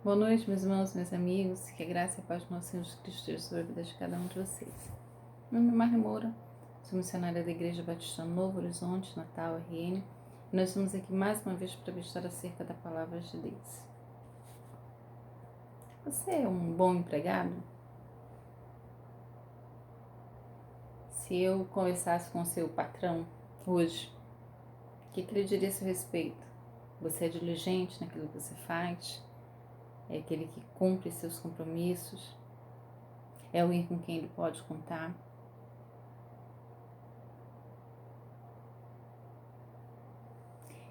Boa noite, meus irmãos, meus amigos, que a graça e a paz do nosso Senhor Jesus Cristo esteja sobre a vida de cada um de vocês. Meu nome é Marli Moura, sou missionária da Igreja Batista Novo Horizonte, Natal, RN, e nós estamos aqui mais uma vez para meditar acerca da Palavra de Deus. Você é um bom empregado? Se eu conversasse com o seu patrão hoje, o que ele diria a seu respeito? Você é diligente naquilo que você faz? É aquele que cumpre seus compromissos? É alguém com quem ele pode contar?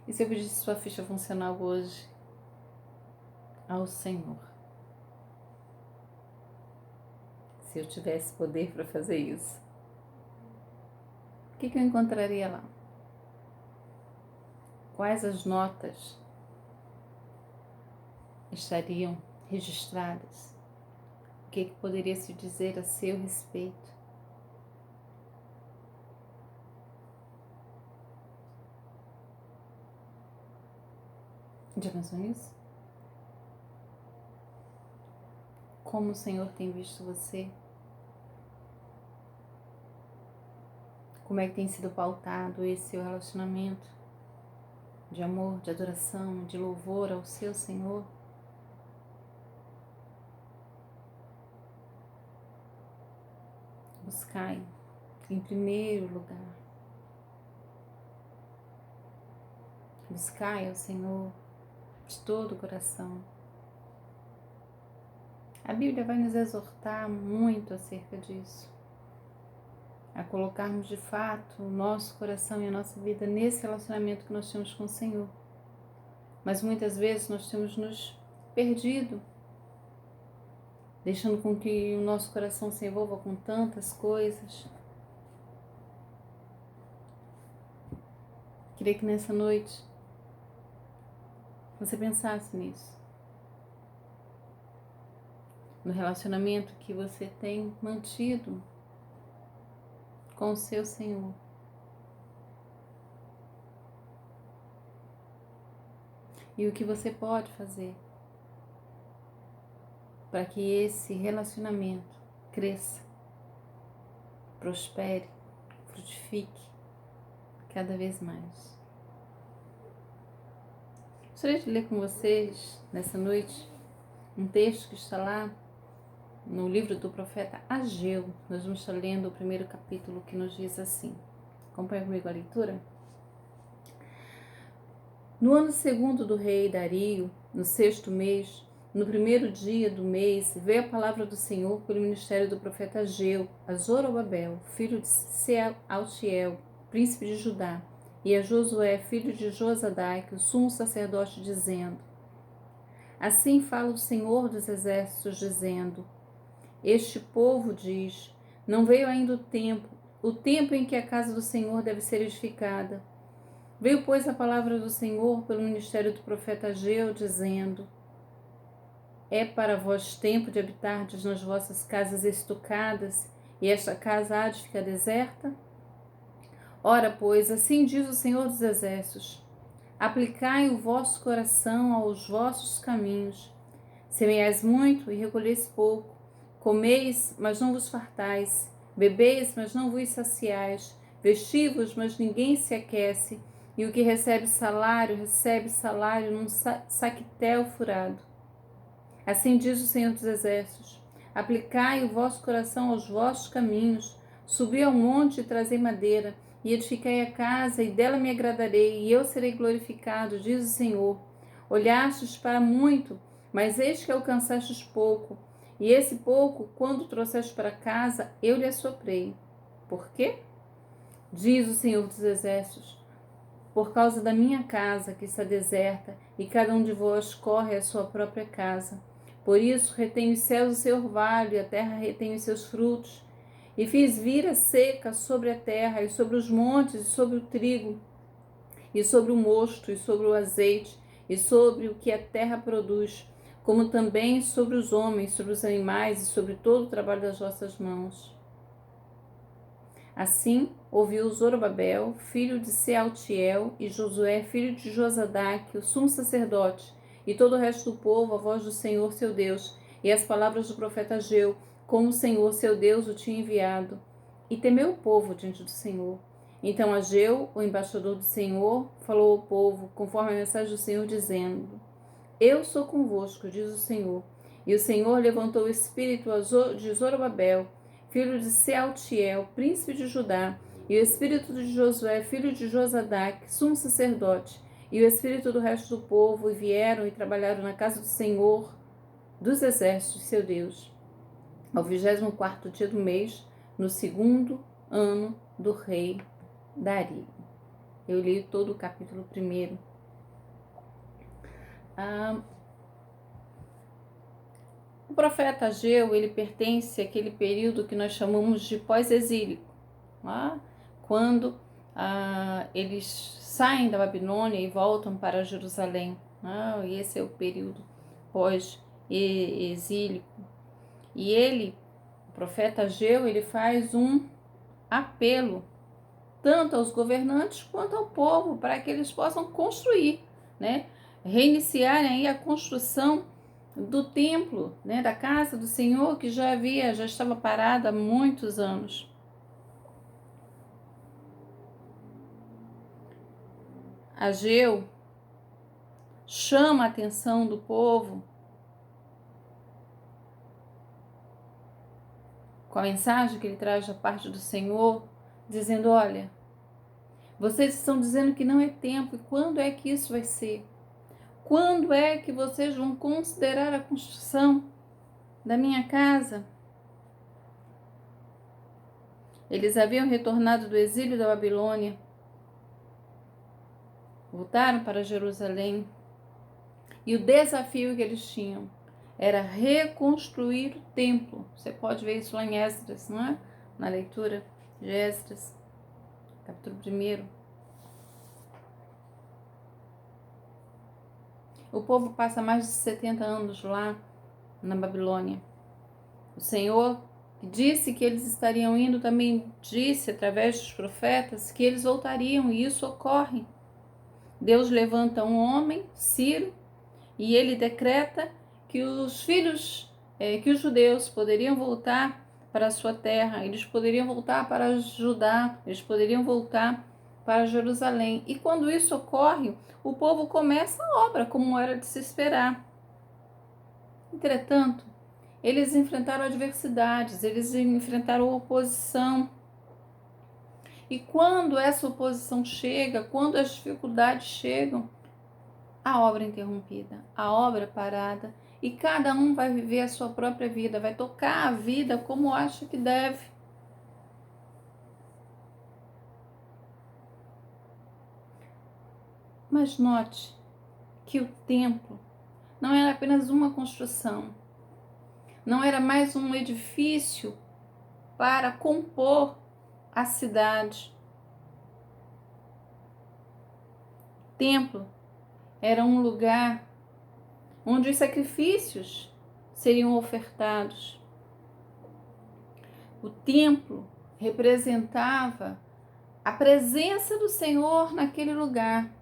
E se eu pedisse sua ficha funcional hoje ao Senhor? Se eu tivesse poder para fazer isso, o que eu encontraria lá? Quais as notas estariam registradas? O que poderia se dizer a seu respeito? Já pensou nisso? Como o Senhor tem visto você? Como é que tem sido pautado esse seu relacionamento de amor, de adoração, de louvor ao seu Senhor? Buscai em primeiro lugar. Buscai ao Senhor de todo o coração. A Bíblia vai nos exortar muito acerca disso, a colocarmos de fato o nosso coração e a nossa vida nesse relacionamento que nós temos com o Senhor. Mas muitas vezes nós temos nos perdido, deixando com que o nosso coração se envolva com tantas coisas. Queria que nessa noite você pensasse nisso, no relacionamento que você tem mantido com o seu Senhor. E o que você pode fazer para que esse relacionamento cresça, prospere, frutifique cada vez mais. Gostaria de ler com vocês nessa noite um texto que está lá no livro do profeta Ageu. Nós vamos estar lendo o primeiro capítulo, que nos diz assim. Acompanha comigo a leitura? No ano segundo do rei Dario, no 6º mês, no primeiro dia do mês, veio a palavra do Senhor pelo ministério do profeta Ageu a Zorobabel, filho de Sealtiel, príncipe de Judá, e a Josué, filho de Josadaque, o sumo sacerdote, dizendo: Assim fala o Senhor dos exércitos, dizendo: Este povo diz: Não veio ainda o tempo em que a casa do Senhor deve ser edificada. Veio, pois, a palavra do Senhor pelo ministério do profeta Ageu, dizendo: É para vós tempo de habitardes nas vossas casas estucadas, e esta casa há de ficar deserta? Ora, pois, assim diz o Senhor dos Exércitos: Aplicai o vosso coração aos vossos caminhos. Semeais muito e recolheis pouco. Comeis, mas não vos fartais. Bebeis, mas não vos saciais. Vestivos, mas ninguém se aquece. E o que recebe salário num saquetel furado. Assim diz o Senhor dos Exércitos: Aplicai o vosso coração aos vossos caminhos. Subi ao monte e trazei madeira, e edificai a casa, e dela me agradarei, e eu serei glorificado, diz o Senhor. Olhastes para muito, mas eis que alcançastes pouco, e esse pouco, quando trouxeste para casa, eu lhe assoprei. Por quê? Diz o Senhor dos Exércitos: Por causa da minha casa que está deserta, e cada um de vós corre à sua própria casa. Por isso retém os céus o seu orvalho, e a terra retém os seus frutos. E fiz vir a seca sobre a terra, e sobre os montes, e sobre o trigo, e sobre o mosto, e sobre o azeite, e sobre o que a terra produz, como também sobre os homens, sobre os animais, e sobre todo o trabalho das vossas mãos. Assim ouviu Zorobabel, filho de Sealtiel, e Josué, filho de Josadaque, o sumo sacerdote, e todo o resto do povo a voz do Senhor seu Deus, e as palavras do profeta Ageu, como o Senhor seu Deus o tinha enviado. E temeu o povo diante do Senhor. Então Ageu, o embaixador do Senhor, falou ao povo, conforme a mensagem do Senhor, dizendo: Eu sou convosco, diz o Senhor. E o Senhor levantou o espírito de Zorobabel, filho de Sealtiel, príncipe de Judá, e o espírito de Josué, filho de Josadac, sumo sacerdote, e o espírito do resto do povo, e vieram e trabalharam na casa do Senhor dos exércitos, seu Deus, ao 24º dia do mês, no 2º ano do rei Dario. Eu li todo o capítulo 1. O profeta Ageu, ele pertence àquele período que nós chamamos de pós-exílico, quando eles saem da Babilônia e voltam para Jerusalém. E esse é o período pós-exílico. E ele, o profeta Ageu, ele faz um apelo tanto aos governantes quanto ao povo para que eles possam construir, reiniciarem aí a construção do templo, da casa do Senhor, que já estava parada há muitos anos. Ageu chama a atenção do povo com a mensagem que ele traz da parte do Senhor, dizendo: olha, vocês estão dizendo que não é tempo, e quando é que isso vai ser? Quando é que vocês vão considerar a construção da minha casa? Eles haviam retornado do exílio da Babilônia, voltaram para Jerusalém, e o desafio que eles tinham era reconstruir o templo. Você pode ver isso lá em Esdras, não é? Na leitura de Esdras, capítulo 1. O povo passa mais de 70 anos lá na Babilônia. O Senhor disse que eles estariam indo, também disse através dos profetas que eles voltariam, e isso ocorre. Deus levanta um homem, Ciro, e ele decreta que os filhos, que os judeus poderiam voltar para a sua terra, eles poderiam voltar para Judá, eles poderiam voltar para Jerusalém. E quando isso ocorre, o povo começa a obra, como era de se esperar. Entretanto, eles enfrentaram adversidades, eles enfrentaram oposição. E quando essa oposição chega, quando as dificuldades chegam, a obra é interrompida, a obra é parada, e cada um vai viver a sua própria vida, vai tocar a vida como acha que deve. Mas note que o templo não era apenas uma construção, não era mais um edifício para compor a cidade. O templo era um lugar onde os sacrifícios seriam ofertados. O templo representava a presença do Senhor naquele lugar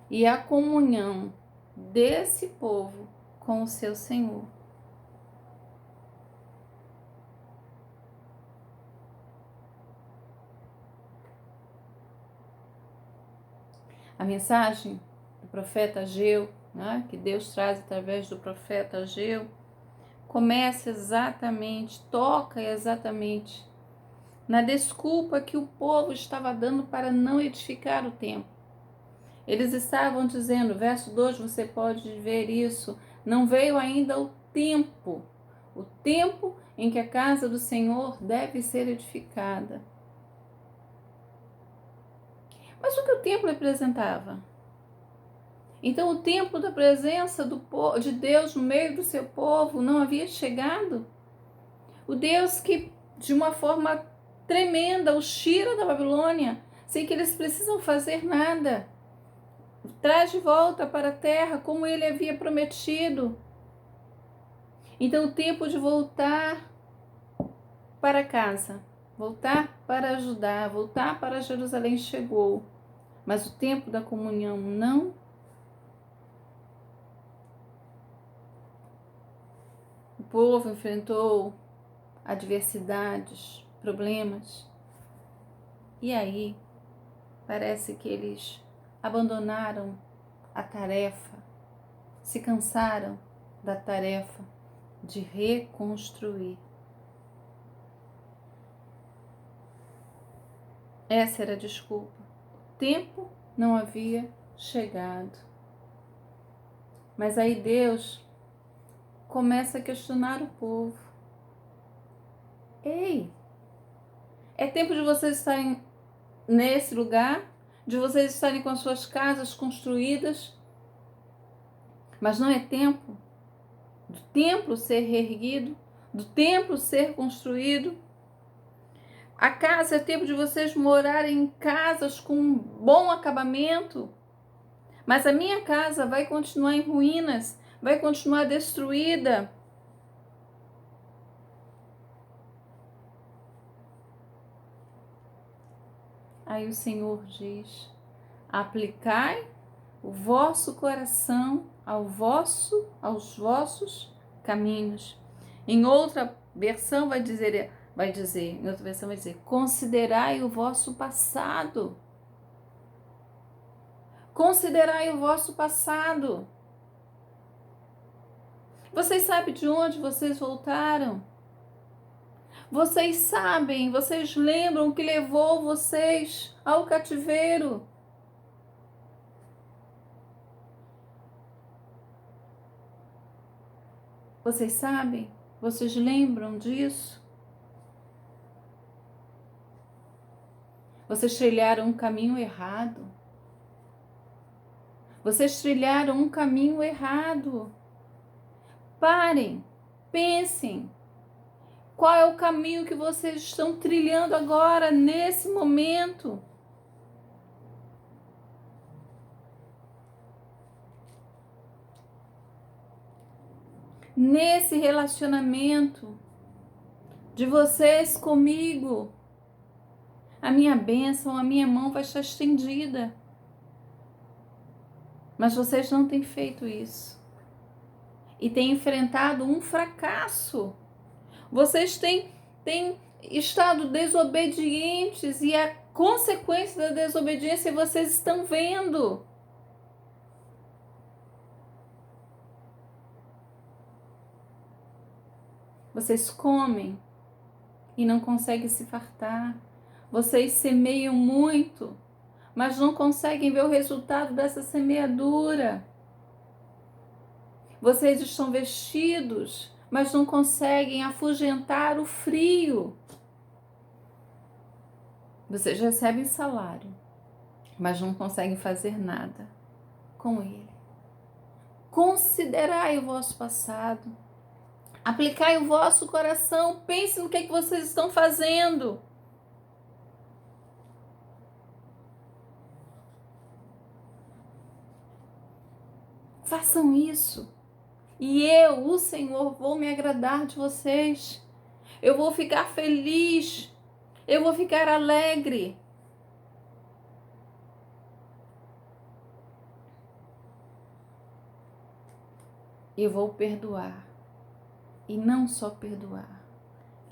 e a comunhão desse povo com o seu Senhor. A mensagem do profeta Ageu, que Deus traz através do profeta Ageu, começa exatamente, toca exatamente na desculpa que o povo estava dando para não edificar o templo. Eles estavam dizendo, verso 2, você pode ver isso, não veio ainda o tempo em que a casa do Senhor deve ser edificada. Mas o que o templo representava? Então o tempo da presença de Deus no meio do seu povo não havia chegado? O Deus que de uma forma tremenda os tira da Babilônia, sem que eles precisam fazer nada. Traz de volta para a terra como ele havia prometido. Então o tempo de voltar para casa, voltar para Judá, voltar para Jerusalém chegou. Mas o tempo da comunhão não povo enfrentou adversidades, problemas, e aí parece que eles abandonaram a tarefa, se cansaram da tarefa de reconstruir. Essa era a desculpa. O tempo não havia chegado. Mas aí Deus começa a questionar o povo. Ei, é tempo de vocês estarem nesse lugar, de vocês estarem com as suas casas construídas, mas não é tempo do templo ser reerguido, do templo ser construído. A casa é tempo de vocês morarem em casas com um bom acabamento, mas a minha casa vai continuar em ruínas, vai continuar destruída. Aí o Senhor diz: aplicai o vosso coração aos vossos caminhos. Em outra versão vai dizer, considerai o vosso passado. Considerai o vosso passado. Vocês sabem de onde vocês voltaram? Vocês sabem, vocês lembram o que levou vocês ao cativeiro? Vocês sabem? Vocês lembram disso? Vocês trilharam um caminho errado. Vocês trilharam um caminho errado. Parem, pensem. Qual é o caminho que vocês estão trilhando agora, nesse momento? Nesse relacionamento de vocês comigo, a minha bênção, a minha mão vai estar estendida. Mas vocês não têm feito isso. E têm enfrentado um fracasso. Vocês têm estado desobedientes e a consequência da desobediência vocês estão vendo. Vocês comem e não conseguem se fartar. Vocês semeiam muito, mas não conseguem ver o resultado dessa semeadura. Vocês estão vestidos, mas não conseguem afugentar o frio. Vocês recebem salário, mas não conseguem fazer nada com ele. Considerai o vosso passado. Aplicai o vosso coração. Pense no que vocês estão fazendo. Façam isso. E eu, o Senhor, vou me agradar de vocês. Eu vou ficar feliz. Eu vou ficar alegre. Eu vou perdoar. E não só perdoar.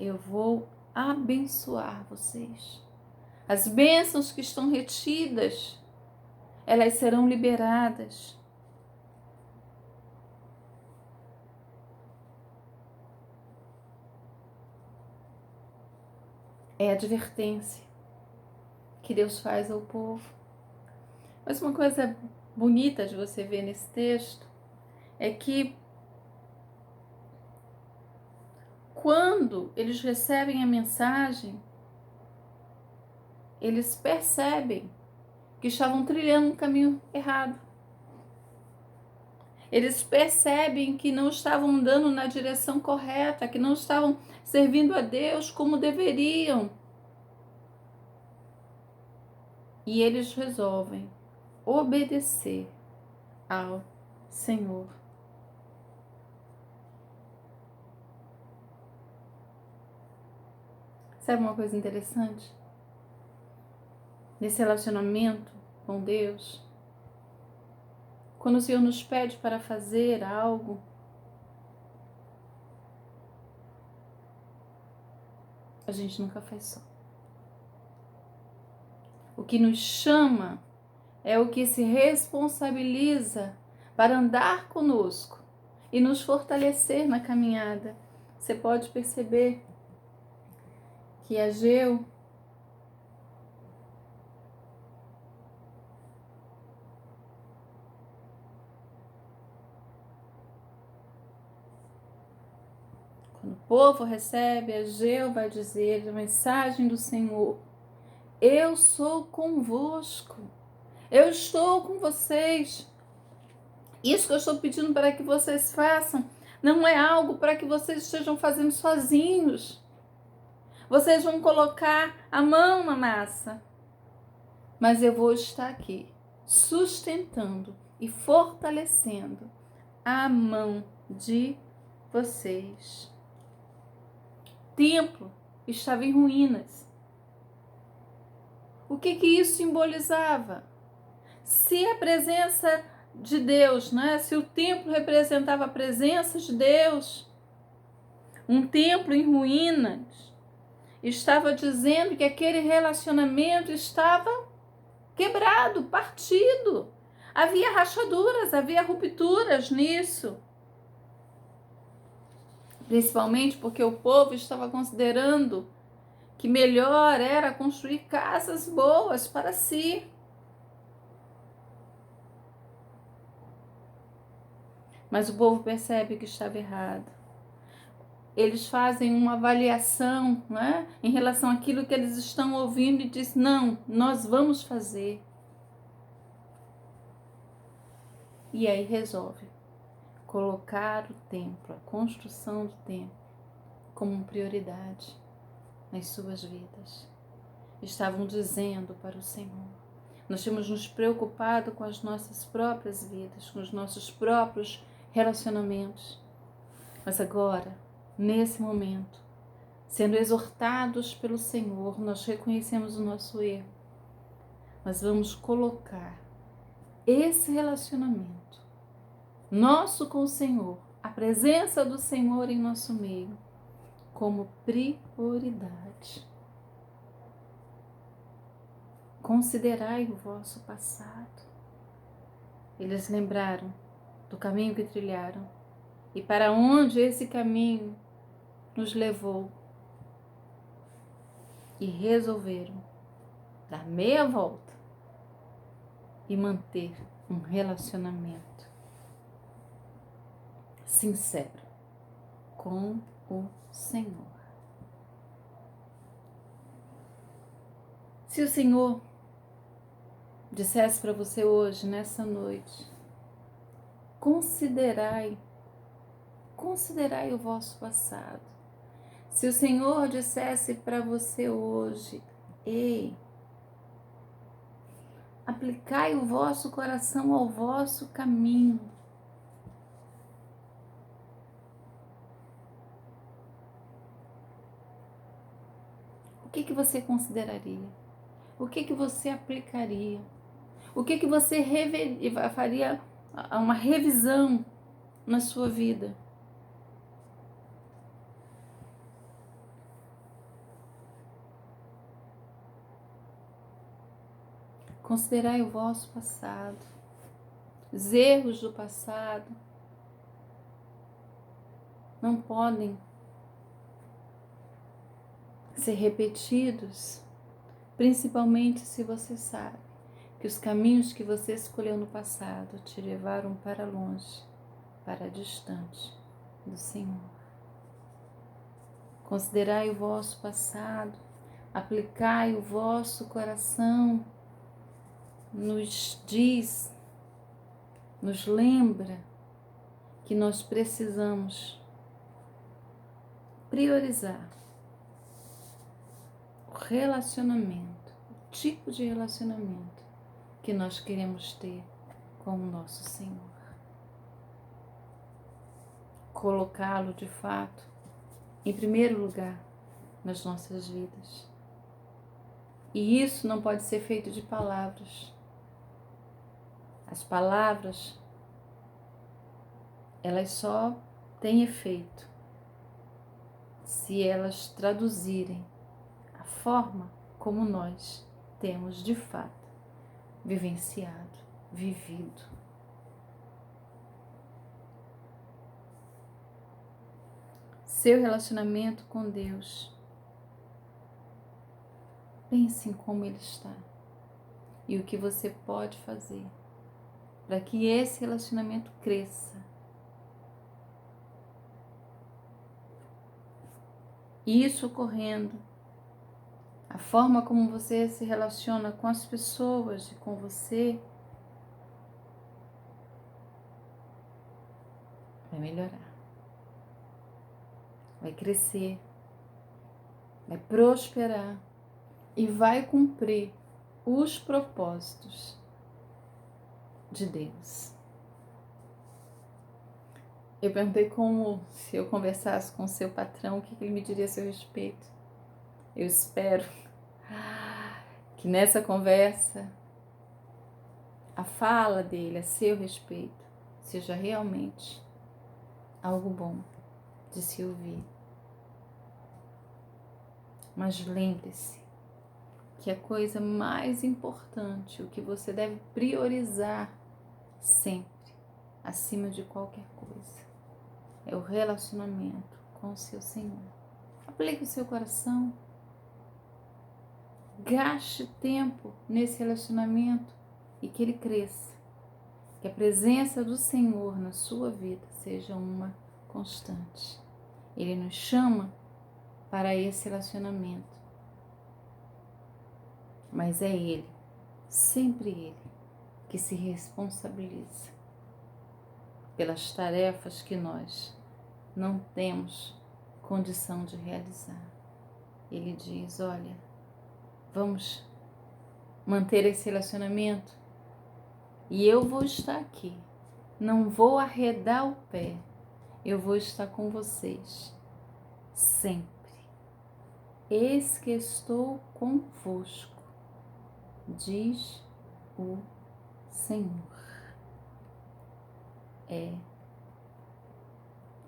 Eu vou abençoar vocês. As bênçãos que estão retidas, elas serão liberadas. É a advertência que Deus faz ao povo. Mas uma coisa bonita de você ver nesse texto é que quando eles recebem a mensagem, eles percebem que estavam trilhando um caminho errado. Eles percebem que não estavam andando na direção correta, que não estavam servindo a Deus como deveriam. E eles resolvem obedecer ao Senhor. Sabe uma coisa interessante? Nesse relacionamento com Deus, quando o Senhor nos pede para fazer algo, a gente nunca faz só. O que nos chama é o que se responsabiliza para andar conosco e nos fortalecer na caminhada. Você pode perceber que Ageu quando o povo recebe, Ageu vai dizer a mensagem do Senhor: eu sou convosco, eu estou com vocês. Isso que eu estou pedindo para que vocês façam não é algo para que vocês estejam fazendo sozinhos. Vocês vão colocar a mão na massa, mas eu vou estar aqui sustentando e fortalecendo a mão de vocês. O templo estava em ruínas. O que isso simbolizava? Se a presença de Deus, né? Se o templo representava a presença de Deus, um templo em ruínas estava dizendo que aquele relacionamento estava quebrado, partido. Havia rachaduras, havia rupturas nisso. Principalmente porque o povo estava considerando que melhor era construir casas boas para si. Mas o povo percebe que estava errado. Eles fazem uma avaliação, né, em relação àquilo que eles estão ouvindo e diz: não, nós vamos fazer. E aí resolve colocar o templo, a construção do templo, como prioridade nas suas vidas. Estavam dizendo para o Senhor: nós temos nos preocupado com as nossas próprias vidas, com os nossos próprios relacionamentos. Mas agora, nesse momento, sendo exortados pelo Senhor, nós reconhecemos o nosso erro, mas vamos colocar esse relacionamento nosso com o Senhor, a presença do Senhor em nosso meio, como prioridade. Considerai o vosso passado. Eles lembraram do caminho que trilharam e para onde esse caminho nos levou e resolveram dar meia volta e manter um relacionamento sincero com o Senhor. Se o Senhor dissesse para você hoje, nessa noite, considerai o vosso passado. Se o Senhor dissesse para você hoje: ei, aplicai o vosso coração ao vosso caminho. O que você consideraria? O que você aplicaria? O que você faria uma revisão na sua vida? Considerai o vosso passado, os erros do passado não podem ser repetidos, principalmente se você sabe que os caminhos que você escolheu no passado te levaram para longe, para distante do Senhor. Considerai o vosso passado, aplicai o vosso coração, nos diz, nos lembra que nós precisamos priorizar o relacionamento, o tipo de relacionamento que nós queremos ter com o nosso Senhor. Colocá-lo de fato em primeiro lugar nas nossas vidas. E isso não pode ser feito de palavras. As palavras, elas só têm efeito se elas traduzirem forma como nós temos de fato vivenciado, vivido. Seu relacionamento com Deus, pense em como ele está e o que você pode fazer para que esse relacionamento cresça. Isso ocorrendo, a forma como você se relaciona com as pessoas e com você vai melhorar, vai crescer, vai prosperar e vai cumprir os propósitos de Deus. Eu perguntei como, se eu conversasse com o seu patrão, o que ele me diria a seu respeito. Eu espero que nessa conversa a fala dele a seu respeito seja realmente algo bom de se ouvir. Mas lembre-se que a coisa mais importante, o que você deve priorizar sempre, acima de qualquer coisa, é o relacionamento com o seu Senhor. Aplique o seu coração, gaste tempo nesse relacionamento e que ele cresça, que a presença do Senhor na sua vida seja uma constante. Ele nos chama para esse relacionamento, mas é Ele, sempre Ele, que se responsabiliza pelas tarefas que nós não temos condição de realizar. Ele diz, olha, vamos manter esse relacionamento e eu vou estar aqui, não vou arredar o pé, eu vou estar com vocês sempre. Eis que estou convosco, diz o Senhor. É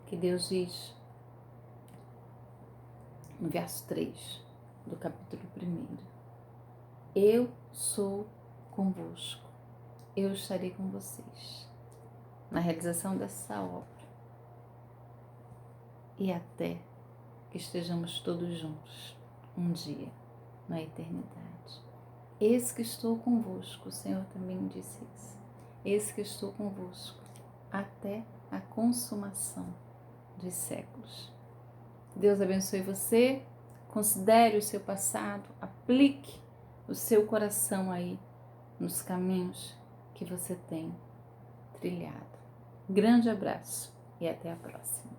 que Deus diz no verso 3 do capítulo 1: eu sou convosco, eu estarei com vocês na realização dessa obra e até que estejamos todos juntos um dia na eternidade. Eis que estou convosco, o Senhor também disse isso. Eis que estou convosco até a consumação dos séculos. Deus abençoe você, considere o seu passado, aplique o seu coração aí nos caminhos que você tem trilhado. Grande abraço e até a próxima.